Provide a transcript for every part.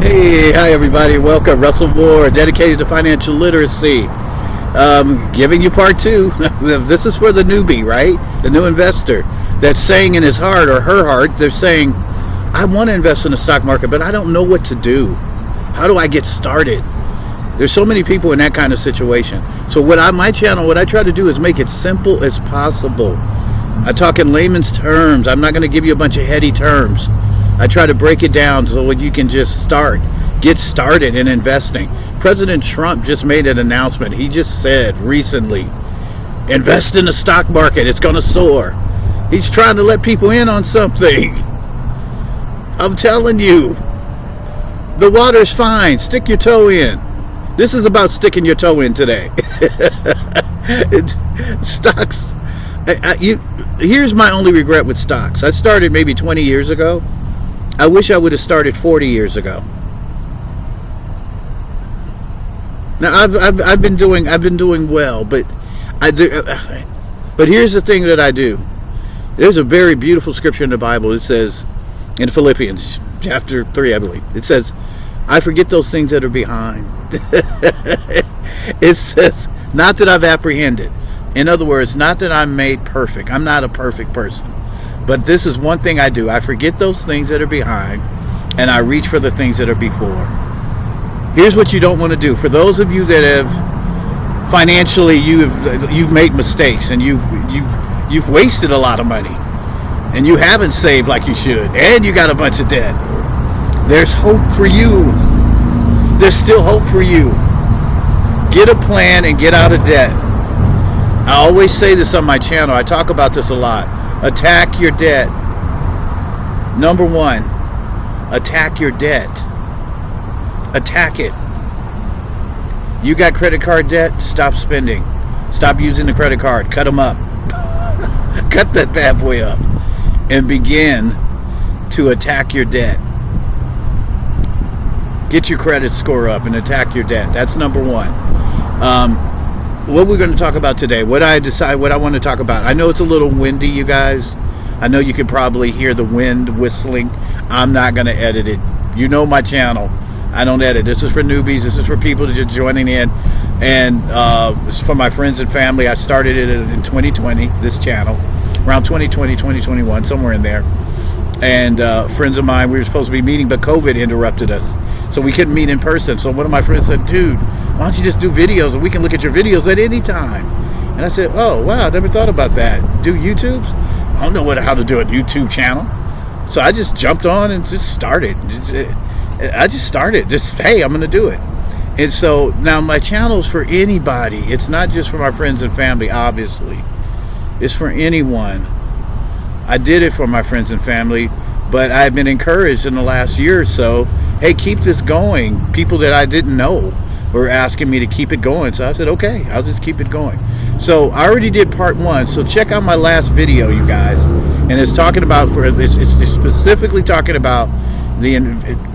Hey, hi everybody. Welcome. Russell Moore, dedicated to financial literacy. Giving you part two. This is for the newbie, right? The new investor that's saying in his heart or her heart, they're saying, I want to invest in the stock market, but I don't know what to do. How do I get started? There's so many people in that kind of situation. So my channel, what I try to do is make it simple as possible. I talk in layman's terms. I'm not going to give you a bunch of heady terms. I try to break it down so you can just get started in investing. President Trump just made an announcement. He just said recently, invest in the stock market. It's going to soar. He's trying to let people in on something. I'm telling you, the water's fine. Stick your toe in. This is about sticking your toe in today. Stocks. Here's my only regret with stocks. I started maybe 20 years ago. I wish I would have started 40 years ago. Now I've been doing well, but here's the thing that I do. There's a very beautiful scripture in the Bible. It says in Philippians chapter 3, I believe. It says, I forget those things that are behind. It says, not that I've apprehended. In other words, not that I'm made perfect. I'm not a perfect person. But this is one thing I do. I forget those things that are behind, and I reach for the things that are before. Here's what you don't want to do. For those of you that have financially, you've made mistakes, and you've wasted a lot of money, and you haven't saved like you should, and you got a bunch of debt. There's hope for you. There's still hope for you. Get a plan and get out of debt. I always say this on my channel. I talk about this a lot. Attack your debt. Number one, attack your debt. Attack it. You got credit card debt? Stop spending. Stop using the credit card. Cut them up. Cut that bad boy up. And begin to attack your debt. Get your credit score up and attack your debt. That's number one. What we're going to talk about today, what I want to talk about. I know it's a little windy, you guys. I know you can probably hear the wind whistling. I'm not going to edit it. You know my channel. I don't edit. This is for newbies. This is for people just joining in. And it's for my friends and family. I started it in 2020, this channel. Around 2020, 2021, somewhere in there. And friends of mine, we were supposed to be meeting, but COVID interrupted us. So we couldn't meet in person. So one of my friends said, dude, why don't you just do videos and we can look at your videos at any time? And I said, oh, wow, I never thought about that. Do YouTubes? I don't know how to do a YouTube channel. So I just jumped on and just started. Hey, I'm going to do it. And so now my channel's for anybody. It's not just for my friends and family, obviously. It's for anyone. I did it for my friends and family, but I've been encouraged in the last year or so, hey, keep this going. People that I didn't know were asking me to keep it going. So I said, okay, I'll just keep it going. So I already did part one. So check out my last video, you guys. And it's talking about, it's specifically talking about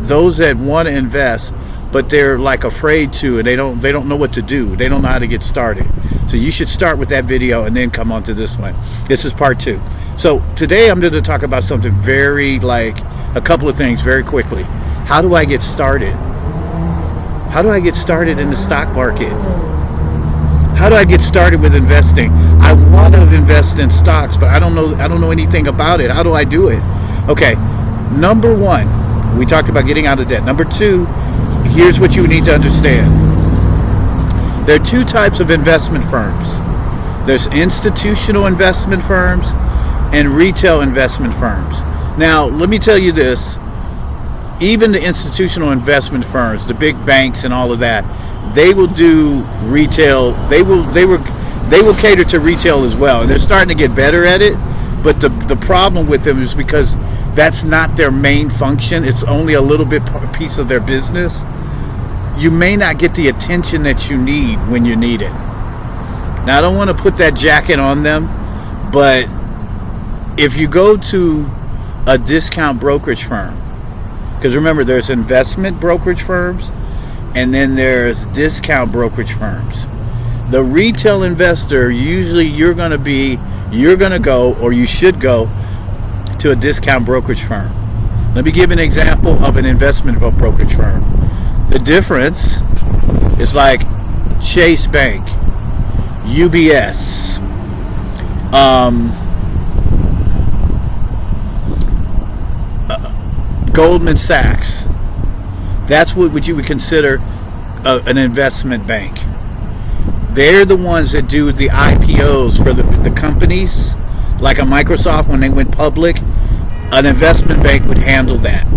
those that want to invest, but they're like afraid to, and they don't know what to do. They don't know how to get started. So you should start with that video and then come on to this one. This is part two. So today I'm going to talk about something a couple of things very quickly. How do I get started? How do I get started in the stock market? How do I get started with investing? I want to invest in stocks, but I don't know anything about it. How do I do it? Okay, number one, we talked about getting out of debt. Number two, here's what you need to understand. There are two types of investment firms. There's institutional investment firms and retail investment firms. Now, let me tell you this. Even the institutional investment firms, the big banks and all of that, they will do retail. They will cater to retail as well. And they're starting to get better at it. But the problem with them is because that's not their main function. It's only a little bit piece of their business. You may not get the attention that you need when you need it. Now, I don't want to put that jacket on them, but if you go to a discount brokerage firm, because remember, there's investment brokerage firms and then there's discount brokerage firms. The retail investor, usually you're going to go, or you should go to a discount brokerage firm. Let me give an example of an investment brokerage firm. The difference is like Chase Bank, UBS, Goldman Sachs. That's what you would consider an investment bank. They're the ones that do the IPOs for the companies, like a Microsoft when they went public. An investment bank would handle that.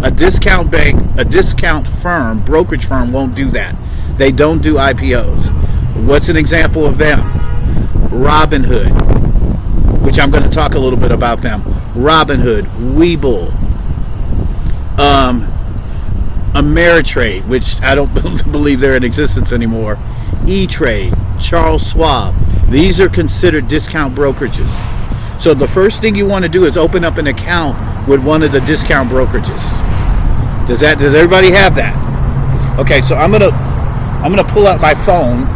A discount bank, a discount firm, brokerage firm won't do that. They don't do IPOs. What's an example of them? Robinhood, which I'm going to talk a little bit about them. Robinhood, Webull, Ameritrade, which I don't believe they're in existence anymore. E-Trade, Charles Schwab. These are considered discount brokerages. So the first thing you want to do is open up an account with one of the discount brokerages. Does everybody have that? Okay, so I'm gonna pull out my phone.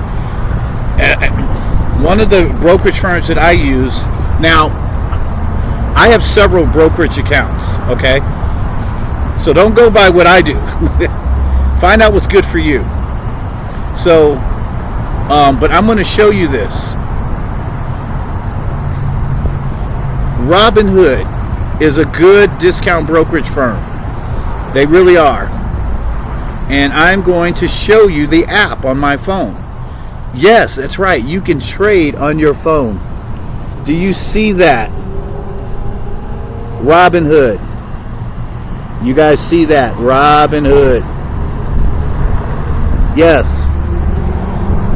One of the brokerage firms that I use now, I have several brokerage accounts. Okay, so don't go by what I do. Find out what's good for you. So, but I'm going to show you this. Robinhood is a good discount brokerage firm. They really are. And I'm going to show you the app on my phone. Yes, that's right. You can trade on your phone. Do you see that? Robinhood. You guys see that? Robinhood. Yes.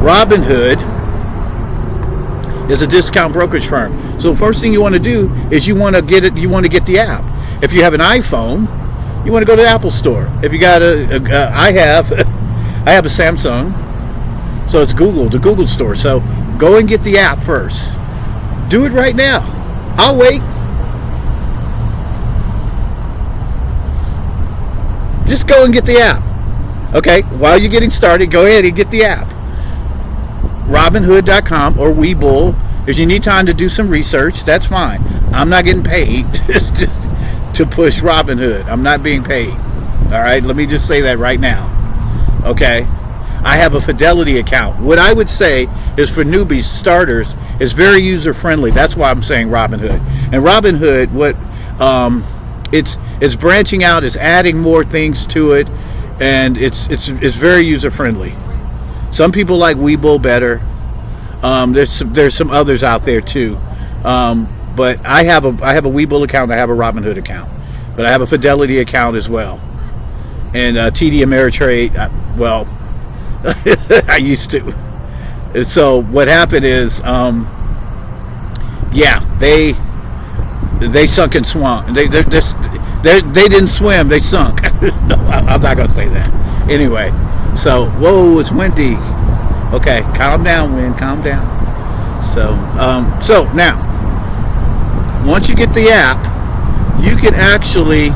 Robinhood is a discount brokerage firm. So first thing you want to do is you want to get the app. If you have an iPhone, you want to go to the Apple Store. If you got I have a Samsung, so it's the Google Store. So go and get the app first. Do it right now. I'll wait. Just go and get the app. Okay, while you're getting started, go ahead and get the app. Robinhood.com or Webull. If you need time to do some research, that's fine. I'm not getting paid to push Robinhood. I'm not being paid. All right, let me just say that right now. Okay, I have a Fidelity account. What I would say is for newbies, starters, it's very user friendly. That's why I'm saying Robinhood. And Robinhood, it's branching out, it's adding more things to it, and it's very user friendly. Some people like Webull better. There's some others out there too. But I have a Webull account, I have a Robinhood account, but I have a Fidelity account as well. And TD Ameritrade, I used to. And so what happened is, they sunk and swam. They didn't swim, they sunk. No, I'm not gonna say that. Anyway, so whoa, it's windy. Okay, calm down, wind, calm down. So now, once you get the app, you can actually,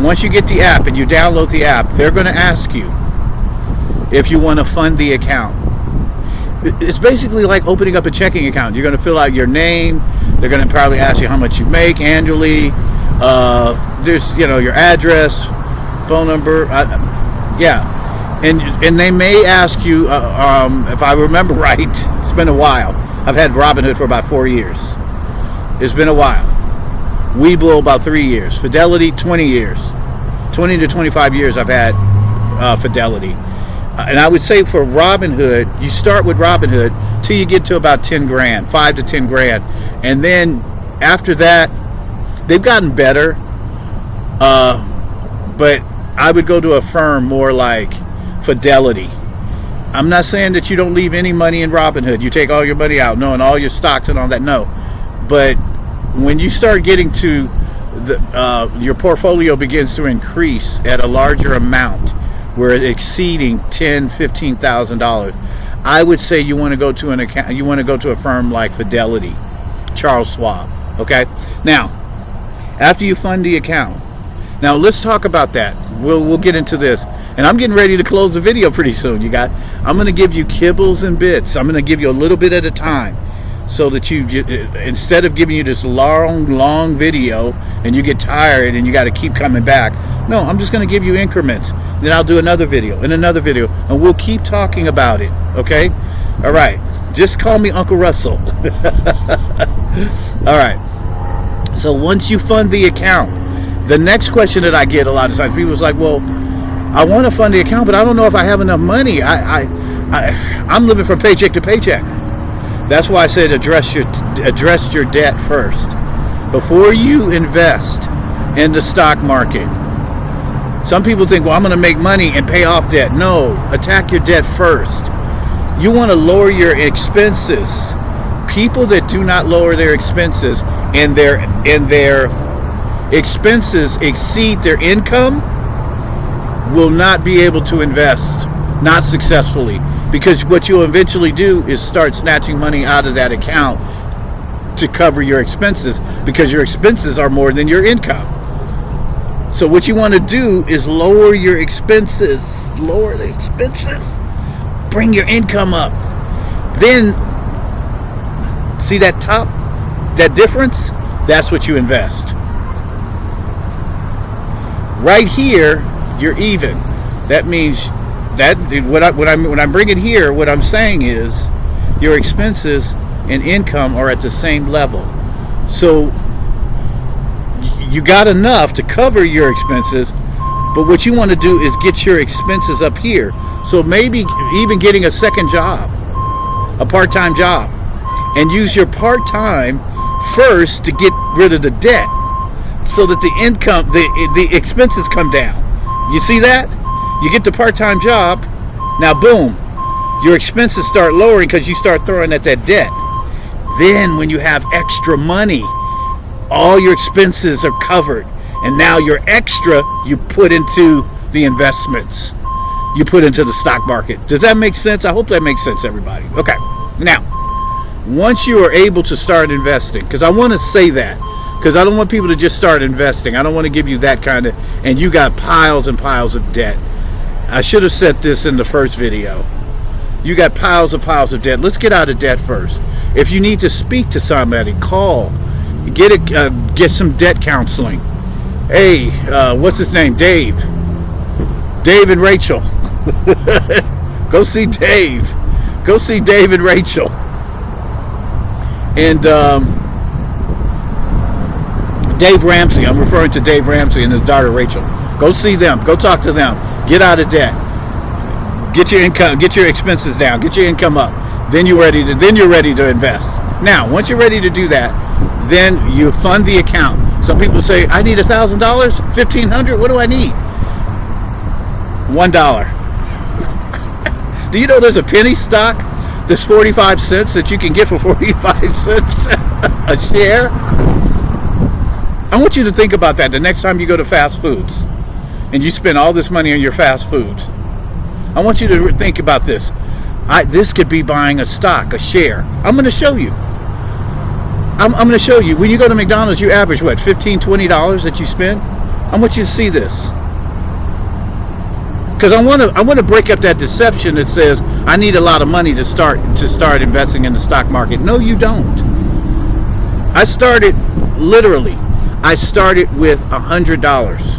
once you get the app and you download the app, they're going to ask you if you want to fund the account. It's basically like opening up a checking account. You're going to fill out your name. They're going to probably ask you how much you make annually. There's, your address, phone number. And they may ask you, if I remember right, it's been a while. I've had Robinhood for about 4 years. It's been a while. Webull about 3 years. Fidelity, 20 years. 20 to 25 years I've had Fidelity. And I would say for Robinhood, you start with Robinhood till you get to about 10 grand, 5 to 10 grand. And then after that, they've gotten better. But I would go to a firm more like Fidelity. I'm not saying that you don't leave any money in Robinhood. You take all your money out, no, and all your stocks and all that, no. But when you start getting to your portfolio begins to increase at a larger amount, where it's exceeding $10,000-$15,000, I would say you want to go to an account. You want to go to a firm like Fidelity, Charles Schwab. Okay. Now, after you fund the account, now let's talk about that. We'll get into this. And I'm getting ready to close the video pretty soon, you guys. I'm going to give you kibbles and bits. I'm going to give you a little bit at a time. so that instead of giving you this long video and you get tired and you got to keep coming back. No, I'm just going to give you increments. Then I'll do another video and another video, and we'll keep talking about it. Okay? All right. Just call me Uncle Russell. All right. So once you fund the account, the next question that I get a lot of times, people is like, well, I want to fund the account, but I don't know if I have enough money. I'm living from paycheck to paycheck. That's why I said address your debt first before you invest in the stock market. Some people think, well, I'm going to make money and pay off debt. No, attack your debt first. You want to lower your expenses. People that do not lower their expenses and their expenses exceed their income will not be able to invest, not successfully. Because what you'll eventually do is start snatching money out of that account to cover your expenses, because your expenses are more than your income. So what you want to do is lower your expenses. Lower the expenses. Bring your income up. Then, see that top? That difference? That's what you invest. Right here, you're even. That means that when I'm bringing here, what I'm saying is your expenses and income are at the same level. So you got enough to cover your expenses, but what you want to do is get your expenses up here. So maybe even getting a second job, a part-time job, and use your part-time first to get rid of the debt, so that the income, the expenses come down. You see that? You get the part-time job, now boom, your expenses start lowering because you start throwing at that debt. Then when you have extra money, all your expenses are covered, and now your extra you put into the investments. You put into the stock market. Does that make sense? I hope that makes sense, everybody. Okay. Now, once you are able to start investing, because I want to say that, because I don't want people to just start investing. I don't want to give you that kind of, and you got piles and piles of debt. I should have said this in the first video. You got piles of debt. Let's get out of debt first. If you need to speak to somebody, call. Get some debt counseling. Hey, what's his name? Dave and Rachel. Go see Dave. Go see Dave and Rachel. And Dave Ramsey. I'm referring to Dave Ramsey and his daughter Rachel. Go see them. Go talk to them. Get out of debt. Get your income. Get your expenses down. Get your income up. Then you're ready to invest. Now, once you're ready to do that, then you fund the account. Some people say, I need $1,000, $1,500. What do I need? $1. Do you know there's a penny stock that's 45 cents that you can get for 45 cents a share? I want you to think about that the next time you go to fast foods and you spend all this money on your fast foods. I want you to think about this. This could be buying a stock, a share. I'm going to show you. I'm going to show you. When you go to McDonald's, you average what, $15, $20 that you spend? I want you to see this. Because I want to break up that deception that says I need a lot of money to start investing in the stock market. No, you don't. I started with $100.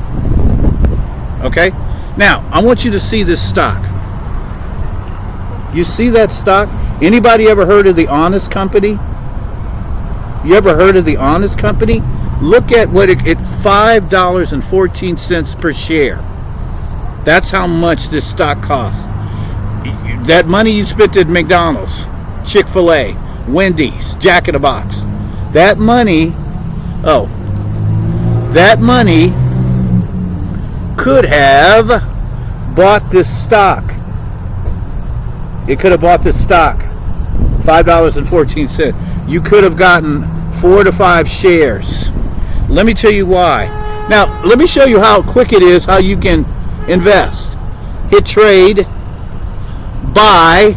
Okay? Now, I want you to see this stock. You see that stock? Anybody ever heard of the Honest Company? You ever heard of the Honest Company? Look at what $5.14 per share. That's how much this stock costs. That money you spent at McDonald's, Chick-fil-A, Wendy's, Jack in the Box. That money could have bought this stock. It could have bought this stock, $5.14. You could have gotten 4 to 5 shares. Let me tell you why. Now, let me show you how quick it is, how you can invest. Hit trade, buy.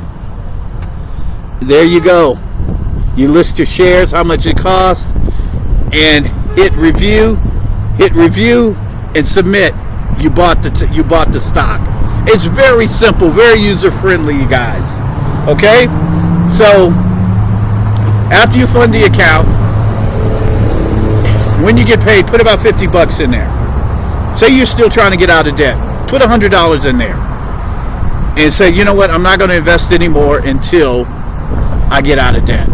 There you go. You list your shares, how much it costs, and hit review, and submit. You bought the stock. It's very simple, very user friendly, you guys. Okay? So After you fund the account, when you get paid, put about $50 in there. Say you're still trying to get out of debt. Put $100 in there. And say, you know what, I'm not going to invest anymore until I get out of debt.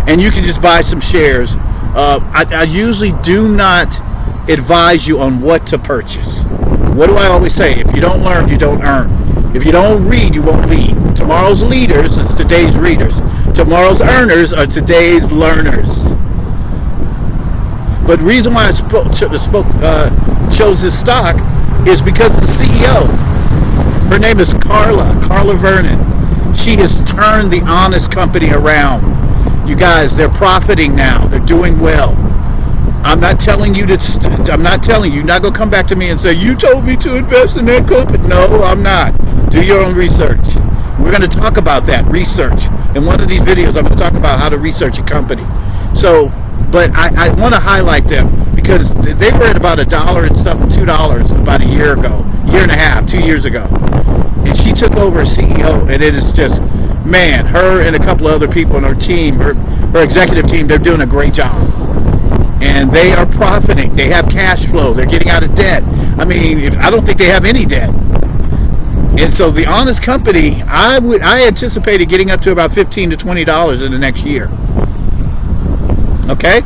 And you can just buy some shares. I usually do not advise you on what to purchase. What do I always say? If you don't learn, you don't earn. If you don't read, you won't lead. Tomorrow's leaders is today's readers. Tomorrow's earners are today's learners. But the reason why I chose this stock is because the CEO, her name is Carla Vernon. She has turned the honest company around. You guys, they're profiting now. They're doing well. I'm not telling you to. I'm not telling you. You're not gonna come back to me and say you told me to invest in that company. No, I'm not. Do your own research. We're going to talk about that research in one of these videos. I'm going to talk about how to research a company. So, but I want to highlight them because they were at about $1 and something, $2 about a year ago, year and a half, 2 years ago, and she took over as CEO, and it is just, man, her and a couple of other people in her team, her executive team, they're doing a great job. And they are profiting. They have cash flow. They're getting out of debt. I mean, I don't think they have any debt. And so the honest company, I anticipated getting up to about $15 to $20 in the next year. Okay?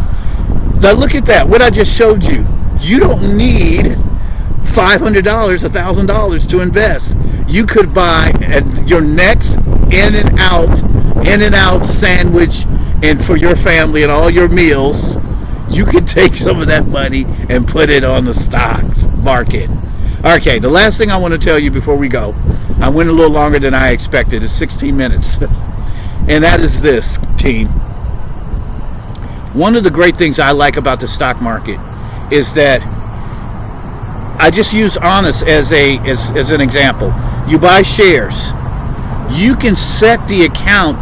Now look at that. What I just showed you. You don't need $500, $1,000 to invest. You could buy your next in and out sandwich, and for your family and all your meals, you can take some of that money and put it on the stock market. Okay, the last thing I want to tell you before we go, I went a little longer than I expected. It's 16 minutes. And that is this, team. One of the great things I like about the stock market is that I just use Honest as an example. You buy shares. You can set the account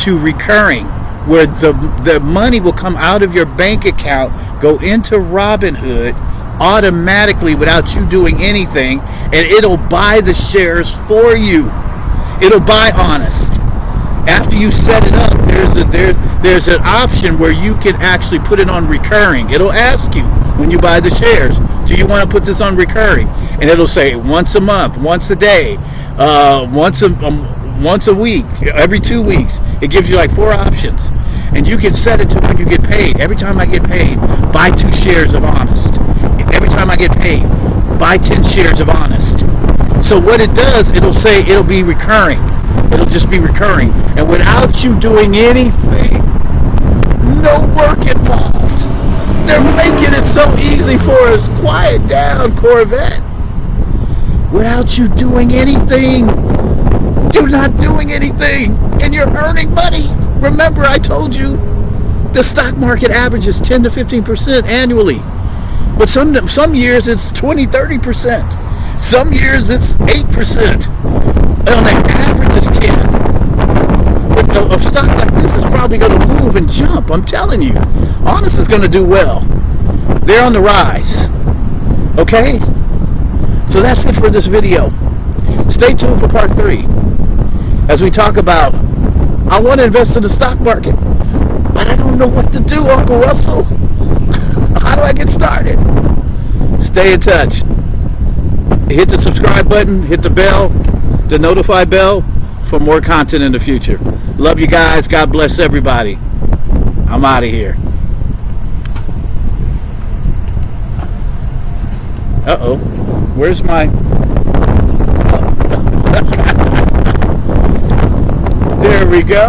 to recurring, where the money will come out of your bank account, go into Robinhood automatically without you doing anything, and it'll buy the shares for you. It'll buy Honest. After you set it up, there's an option where you can actually put it on recurring. It'll ask you when you buy the shares, do you want to put this on recurring? And it'll say once a month, once a day, once a week, every 2 weeks. It gives you like 4 options. And you can set it to when you get paid. Every time I get paid, buy 2 shares of Honest. Every time I get paid, buy 10 shares of Honest. So what it does, it'll say it'll be recurring. It'll just be recurring. And without you doing anything, no work involved. They're making it so easy for us. Quiet down, Corvette. Without you doing anything. You're not doing anything, and you're earning money. Remember, I told you the stock market averages 10 to 15% annually. But some years it's 20, 30%. Some years it's 8%. On an average it's 10. But a stock like this is probably going to move and jump. I'm telling you. Honest is going to do well. They're on the rise. Okay? So that's it for this video. Stay tuned for part 3. As we talk about, I want to invest in the stock market, but I don't know what to do, Uncle Russell. How do I get started? Stay in touch. Hit the subscribe button, hit the bell, the notify bell for more content in the future. Love you guys. God bless everybody. I'm out of here. Uh-oh. Where's my... There we go.